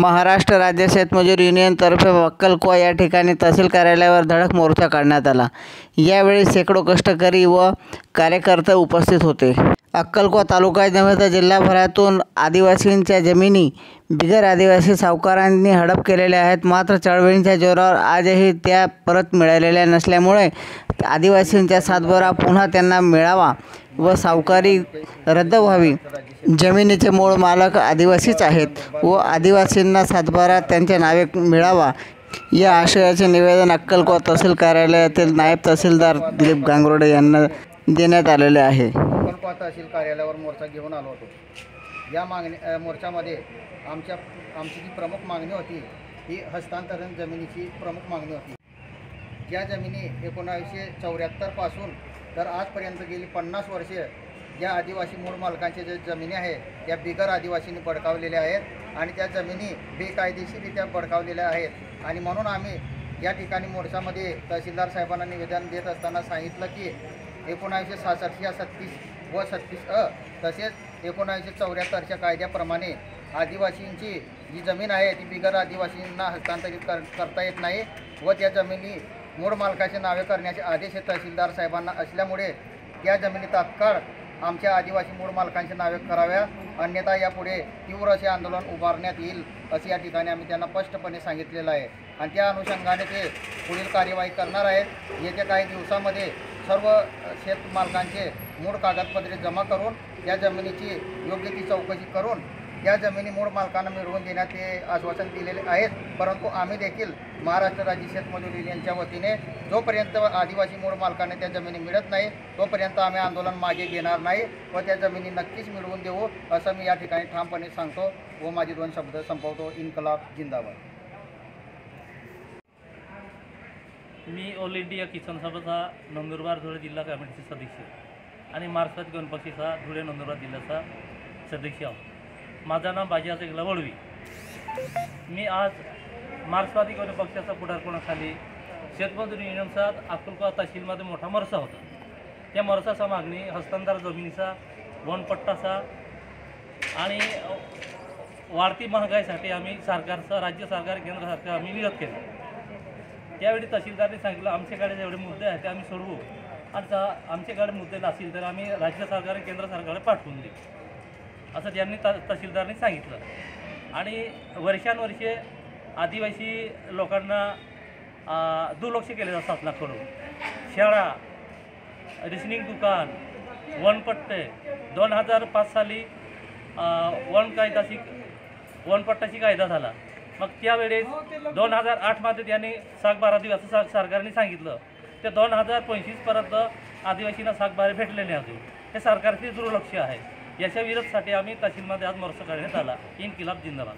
महाराष्ट्र राज्य शेतमजूर युनियनतर्फे अक्कलकुवा या ठिकाणी तहसील कार्यालयावर धडक मोर्चा काढण्यात आला। यावेळी शेकडो कष्टकरी व कार्यकर्ते उपस्थित होते। अक्कलकुवा तालुकाच नव्हे तर जिल्हाभरातून आदिवासींच्या जमिनी बिगर आदिवासी सावकारांनी हडप केलेल्या आहेत। मात्र चळवळींच्या जोरावर आजही त्या परत मिळालेल्या नसल्यामुळे आदिवासींचा सातबारा पुन्हा त्यांना मिळावा व सावकारी रद्द व्हावी। जमिनीचे मूळ मालक आदिवासीच आहेत व आदिवासींना सातबारा त्यांच्या नावे मिळावा या आशयाचे निवेदन अक्कलकुवा तहसील कार्यालयातील नायब तहसीलदार दिलीप गांगुर्डे यांना देण्यात आलेले आहे। अक्कलकुवा तहसील कार्यालयावर मोर्चा घेऊन आलो होतो। या मोर्चामध्ये आमची जी प्रमुख मागणी होती ही हस्तांतरण जमिनीची प्रमुख मागणी होती। ज्या जमिनी 1974 पासून तर आजपर्यंत गेली 50 वर्षे ज्या आदिवासी मूळ मालकांच्या ज्या जमिनी आहेत त्या बिगर आदिवासींनी बळकावलेल्या आहेत आणि त्या जमिनी बेकायदेशीररित्या बळकावलेल्या आहेत। आणि म्हणून आम्ही या ठिकाणी मोर्चामध्ये तहसीलदार साहेबांना निवेदन देत असताना सांगितलं की 1966 या 36 व 36 तसेच 1974च्या कायद्याप्रमाणे आदिवासींची जी जमीन आहे ती बिगर आदिवासींना हस्तांतरित करता येत नाही व त्या जमिनी मूळ मालकाचे नावे करण्याचे आदेश तहसीलदार साहेबांना असल्यामुळे त्या जमिनी तात्काळ आमच्या आदिवासी मूळ मालकांचे नावे कराव्या, अन्यथा यापुढे तीव्र असे आंदोलन उभारण्यात येईल असे या ठिकाणी आम्ही त्यांना स्पष्टपणे सांगितलेलं आहे आणि त्या अनुषंगाने ते पुढील कार्यवाही करणार आहेत। येत्या काही दिवसामध्ये सर्व शेतमालकांचे मूळ कागदपत्रे जमा करून त्या जमिनीची योग्य ती चौकशी करून या जमिनी मूळ मालकांना मिळवून देण्यात ते आश्वासन दिलेले आहेत। परंतु आम्ही देखील महाराष्ट्र राज्य शेतमजूर युनियनच्या वतीने जोपर्यंत आदिवासी मूळ मालकांना त्या जमिनी मिळत नाही तोपर्यंत आम्ही आंदोलन मागे घेणार नाही व त्या जमिनी नक्कीच मिळवून देऊ असं मी या ठिकाणी ठामपणे सांगतो व माझे 2 शब्द संपवतो। इन्कलाब जिंदाबाद। मी ऑल इंडिया किसान सभाचा नंदुरबार धुळे जिल्हा कमिटीचे सदस्य आणि मार्क्सवादी गण पक्षाचा धुळे नंदुरबार जिल्ह्याचा सदस्य आहोत। माझं नाव बाजी आसेगला वळवी। मी आज मार्क्सवादी गण पक्षाचा पुढारपणाखाली शेतमजूर युनियनचा अक्कलकुवा तहसीलमध्ये मोठा मोर्चा होता। त्या मोर्चाचा मागणी हस्तांतर जमिनीचा, वनपट्टाचा आणि वाढती महागाईसाठी आम्ही सरकारचा, राज्य सरकार, केंद्र सरकार आम्ही विरोध केला। त्यावेळी तहसीलदारांनी सांगितलं आमच्याकडे जेवढे मुद्दे आहेत ते आम्ही सोडवू आणि आमच्याकडे मुद्दे नसतील तर आम्ही राज्य सरकार, केंद्र सरकारला पाठवून देऊ असं त्यांनी तहसीलदारांनी सांगितलं। आणि वर्षानुवर्षे आदिवासी लोकांना दुर्लक्ष केले जातं शासनाकडून। शाळा, रेशनिंग दुकान, वनपट्टे 2005 साली वनपट्टाची कायदा झाला। मग त्यावेळेस 2008मध्ये त्यांनी सातबारा दिवस असं सरकारने सांगितलं। ते 2025 पर्यंत आदिवासींना सातबारे भेटले नाही अजून। हे सरकारचे दुर्लक्ष आहे। याच्या विरोधासाठी आम्ही तहसीलमध्ये आज मोर्चा काढण्यात आला। इन्किलाब जिंदाबाद।